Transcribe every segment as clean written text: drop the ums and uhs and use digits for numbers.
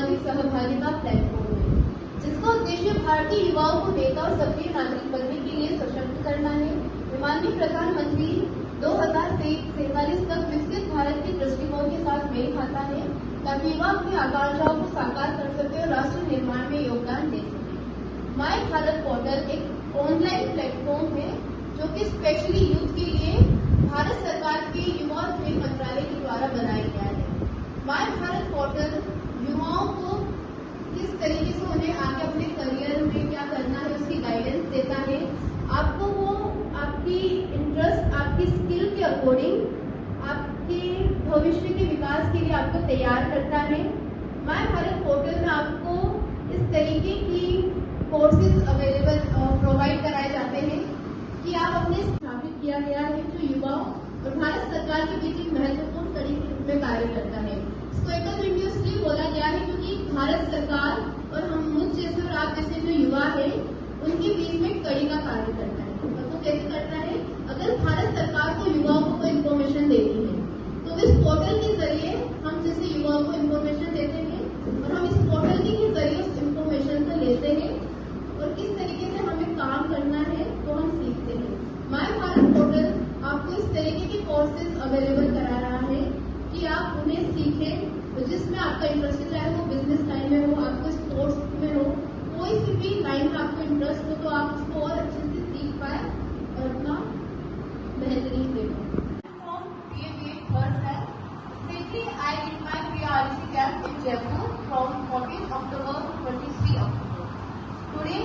सामाजिक सहभागिता प्लेटफॉर्म है, जिसका उद्देश्य भारतीय युवाओं को नेता और सक्रिय नागरिक बनने के लिए सशक्त करना है। माननीय प्रधानमंत्री 2043 तक विकसित भारत के दृष्टिकोण के साथ मेल खाता है, ताकि युवा अपनी आकांक्षाओं को साकार कर सके और राष्ट्र निर्माण में योगदान दे सके। माय भारत पोर्टल एक ऑनलाइन प्लेटफॉर्म है जो कि स्पेशली यूथ के लिए भारत सरकार के युवा और खेल मंत्रालय के द्वारा बनाया गया है। माय भारत पोर्टल युवाओं को किस तरीके से उन्हें आगे अपने करियर में क्या करना है उसकी गाइडेंस देता है। आपको वो आपकी इंटरेस्ट, आपकी स्किल के अकॉर्डिंग आपके भविष्य के विकास के लिए आपको तैयार करता है। माय भारत पोर्टल में आपको इस तरीके की कोर्सेज अवेलेबल प्रोवाइड कराए जाते हैं कि आप अपने स्थापित किया गया है जो युवाओं और भारत सरकार के बीच एक महत्वपूर्ण कड़ी के रूप में कार्य करता है। इसको एकल इंडिया इसलिए बोला गया है क्योंकि भारत सरकार और हम मुझ जैसे और आप जैसे जो युवा है उनके बीच में कड़ी का कार्य करता है। और वो कैसे करता है? अगर भारत सरकार को युवाओं को कोई इन्फॉर्मेशन देती है तो इस पोर्टल के जरिए हम जैसे युवाओं को इन्फॉर्मेशन देते हैं और हम इस पोर्टल के जरिए उस इन्फॉर्मेशन को लेते हैं और किस तरीके से हमें काम करना है तो हम सीखते हैं। माय भारत पोर्टल आपको इस तरीके के कोर्सेज अवेलेबल करा रहा है कि आप उन्हें सीखें जिसमें आपका इंटरेस्ट है, चाहे वो बिजनेस लाइन में हो, आपको स्पोर्ट्स में हो, कोई सी भी लाइन में आपको इंटरेस्ट हो तो आप उसको और अच्छे से सीख पाए और अपना बेहतरीन दे पाए। I did my pre-RC camp in Jaipur from 14 October to 23 October. Today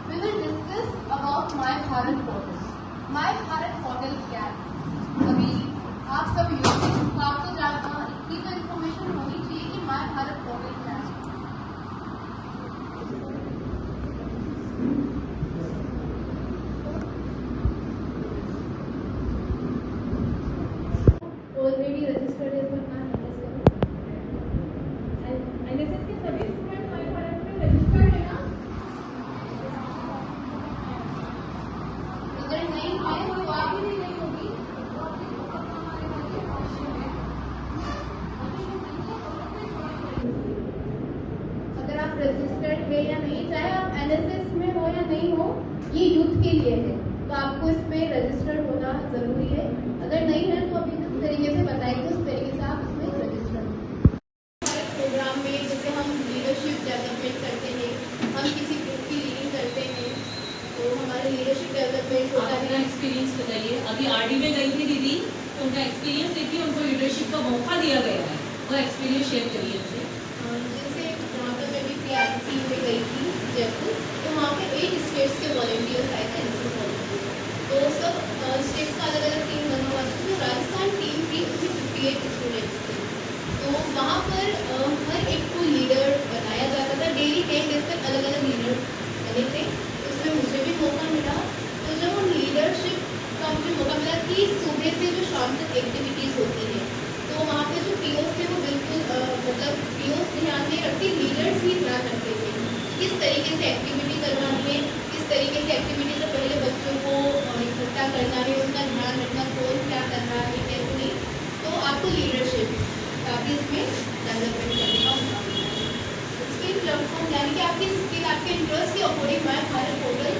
we will discuss about My Bharat Portal. My Bharat Portal क्या है? अभी आप सब यूथ हैं तो आपको इतनी तो इन्फॉर्मेशन होनी चाहिए कि My Bharat Portal क्या है। ऑलरेडी रजिस्टर्ड है तो एनएसएस के सभी स्टूडेंट माय भारत में रजिस्टर्ड है ना? अगर नहीं है तो आप ही नहीं होगी। अगर आप रजिस्टर्ड है या नहीं, चाहे आप एनएसएस में हो या नहीं हो, ये यूथ के लिए है तो आपको इस पे रजिस्टर्ड होना जरूरी है। अगर नहीं है तो अभी जिस तरीके से बताएंगे उस तरीके से आप इसमें रजिस्टर्ड प्रोग्राम में जैसे हम लीडरशिप डेवलपमेंट करते हैं, हम किसी ग्रुप की लीडिंग करते हैं तो हमारा लीडरशिप डेवलपमेंट होता है। एक्सपीरियंस बताइए। अभी आरडी में गई थी दीदी तो उनका एक्सपीरियंस देखिए, उनको लीडरशिप का मौका दिया गया है, वो एक्सपीरियंस शेयर करिए उनसे। जैसे वहाँ पर मैं भी PRC में गई थी जयपुर, तो वहाँ पे 8 स्टेट्स के वॉलंटियर्स आए थे एनएसएस वॉलंटियर, तो सब स्टेट्स का अलग अलग टीम बना हुआ था। तो राजस्थान टीम थी उसमें 58 स्टूडेंट्स थे, तो वहाँ पर हर एक को लीडर बनाया जाता था। डेली 10 डेज तक अलग अलग लीडर बने थे, उसमें मुझे भी मौका मिला। तो जब हम लीडरशिप का मुझे मौका मिला कि सुबह से जो शाम तक एक्टिविटीज़ होती है तो वहाँ पे जो पीओस थे वो बिल्कुल मतलब पीओस ध्यान नहीं रखते, लीडर्स ही ध्यान रखते थे किस तरीके से एक्टिविटी करवानी है, किस तरीके से एक्टिविटी से पहले बच्चों को इकट्ठा करना है, उनका ध्यान रखना कौन क्या कर रहा है कैसे नहीं। तो आपको लीडरशिप काफ़ी इसमें डेवलपमेंट करने का मौका मिला है। स्किल प्लेटफॉर्म यानी कि आपकी स्किल आपके इंटरेस्ट के अकॉर्डिंग माय भारत पोर्टल,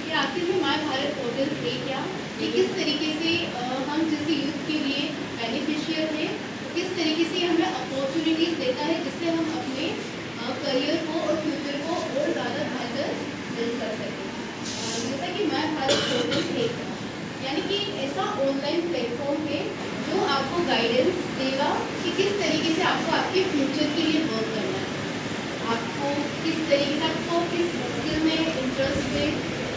ये आखिर में माय भारत पोर्टल है क्या, ये किस तरीके से हम जैसे यूथ के लिए बेनिफिशियल है, किस तरीके से हमें अपॉर्चुनिटीज़ देता है जिससे हम अपने करियर को और फ्यूचर को और ज़्यादा बेहतर बिल्ड कर सकें। जैसा कि माय भारत पोर्टल है यानी कि ऐसा ऑनलाइन प्लेटफॉर्म है जो आपको गाइडेंस देगा कि किस तरीके से आपको आपके फ्यूचर के लिए वर्क करना है, आपको किस तरीके से आपको किस स्किल में इंटरेस्ट है।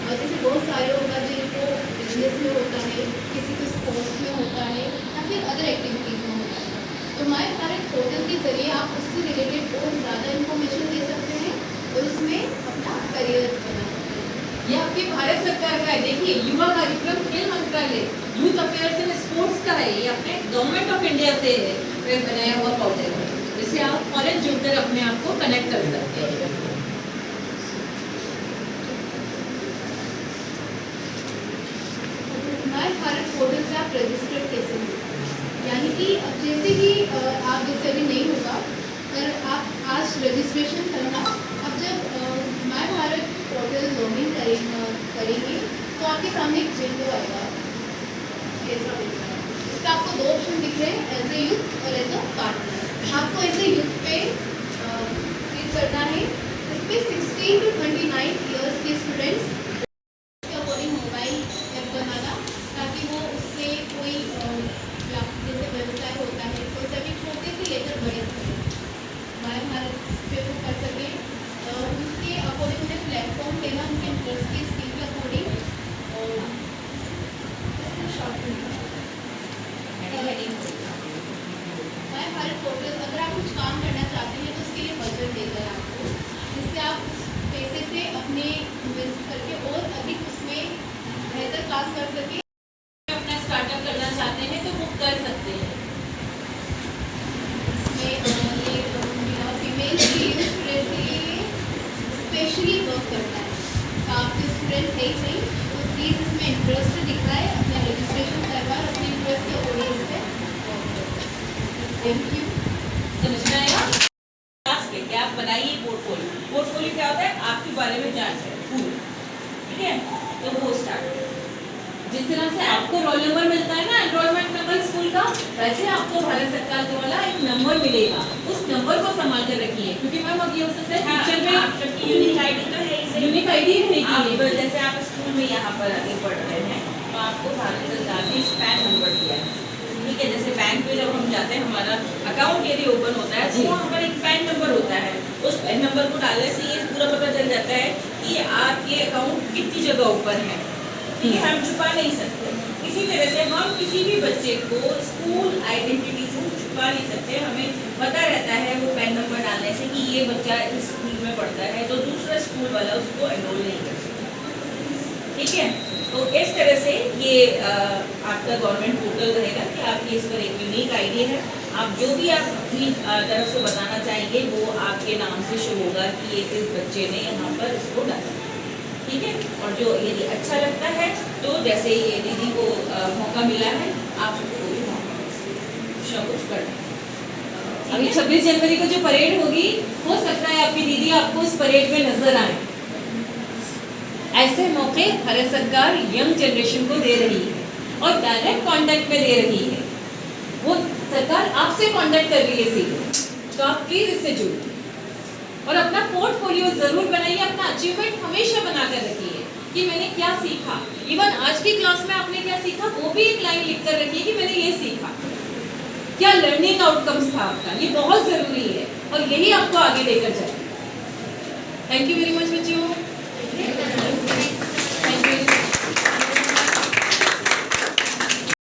जैसे बहुत सारे होगा जिनको बिजनेस में होता है, किसी को स्पोर्ट्स में होता है या फिर अदर एक्टिविटीज़ में होता है, तो माय भारत पोर्टल के जरिए आप उससे रिलेटेड बहुत ज़्यादा इन्फॉर्मेशन दे सकते हैं और उसमें अपना करियर बना सकते हैं। ये आपकी भारत सरकार का है। देखिए युवा कार्यक्रम खेल मंत्रालय यूथ अफेयर्स एंड स्पोर्ट्स का है, ये अपने गवर्नमेंट ऑफ इंडिया से बनाया हुआ पोर्टल है, जिससे आप कॉलेज जुड़कर अपने आप को कनेक्ट कर सकते हैं। माय भारत पोर्टल से आप रजिस्टर्ड कैसे हो, यानी कि अब जैसे ही आप जैसे अभी नहीं होगा पर आप आज रजिस्ट्रेशन करना, अब जब माय भारत पोर्टल लॉगिन करेंगे तो आपके सामने एक विंडो आएगा, ऐसा दिख रहा है। इसका आपको दो ऑप्शन दिख रहे हैं, एज ए यूथ और एज अ पार्टनर। आपको एज ए यूथ पे क्लिक करना है। इस पे 16 to 29 ईयर्स के स्टूडेंट्स के अकॉर्डिंग मोबाइल ऐप बनाना, ताकि वो उससे कोई जैसे व्यवसाय होता है तो सभी छोटे से लेकर बड़े माय भारत पे वो कर सकें। उनके अकॉर्डिंग उन्हें प्लेटफॉर्म देना, उनके इंटरेस्ट की स्किल के अकॉर्डिंग। और शॉर्ट माय भारत पोर्टल, अगर आप कुछ काम करना चाहते हैं तो उसके लिए बजट देगा आपको, जिससे आप उस पैसे से अपने इन्वेस्ट करके और अधिक उसमें बेहतर काम कर सकें। अपना स्टार्टअप करना चाहते हैं तो वो कर सकते हैं। इसमें ये फीमेल स्टूडेंट्स के लिए स्पेशली वर्क करता है। तो आपके स्टूडेंट है ही नहीं तो प्लीज़ इसमें इंटरेस्ट दिखाए, अपना रजिस्ट्रेशन करवाए, अपने इंटरेस्ट के ऑडियंस पे। Thank you. समझ में आया? क्या आप बनाइए पोर्टफोलियो। पोर्टफोलियो क्या होता है? आपके बारे में जानकारी पूरी, ठीक है? तो वो स्टार्ट, जिस तरह से आपको रोल नंबर मिलता है ना, एनरोलमेंट नंबर स्कूल का, वैसे आपको भारत सरकार द्वारा एक नंबर मिलेगा। उस नंबर को संभाल कर रखिए, क्योंकि मैम अब ये हो सकता है फ्यूचर में आपकी यूनिक आईडी तो है ही। यूनिक आईडी आप रहेगी। जैसे आप स्कूल में यहाँ पर आगे पढ़ रहे हैं तो आपको भारत सरकार ने पैन नंबर दिया है, ठीक है? जैसे बैंक में जब हम जाते हैं, हमारा अकाउंट यदि ओपन होता है तो वहाँ पर एक पैन नंबर होता है। उस पैन नंबर को डालने से ये पूरा पता चल जाता है कि आपके अकाउंट कितनी जगह ऊपर है, ठीक है? हम छुपा नहीं सकते। इसी तरह से हम किसी भी बच्चे को स्कूल आइडेंटिटी से छुपा नहीं सकते। हमें पता रहता है वो पैन नंबर डालने से कि ये बच्चा इस स्कूल में पढ़ता है, तो दूसरा स्कूल वाला उसको एनरोल नहीं कर सकता, ठीक है? तो इस तरह से ये आपका गवर्नमेंट पोर्टल रहेगा कि आपकी इस पर एक यूनिक आईडी है। आप जो भी आप अपनी तरफ से बताना चाहेंगे वो आपके नाम से शो होगा कि ये किस बच्चे ने यहाँ पर इसको डाला, ठीक है? और जो यदि अच्छा लगता है तो जैसे ये दीदी को मौका मिला है, आप सबको भी मौका कुछ करना। अभी 26 जनवरी को जो परेड होगी, हो सकता है आपकी दीदी आपको उस परेड में नजर आए। ऐसे मौके भारत सरकार यंग जनरेशन को दे रही है और डायरेक्ट कांटेक्ट में दे रही है। वो सरकार आपसे कांटेक्ट कर रही है सीधे, तो आप प्लीज इससे जुड़िए और अपना पोर्टफोलियो जरूर बनाइए। अपना अचीवमेंट हमेशा बनाकर रखिए कि मैंने क्या सीखा। इवन आज की क्लास में आपने क्या सीखा वो भी एक लाइन लिख कर रखिए कि मैंने ये सीखा, क्या लर्निंग आउटकम्स था आपका। ये बहुत जरूरी है और यही आपको आगे लेकर जाए। थैंक यू वेरी मच बच्चों।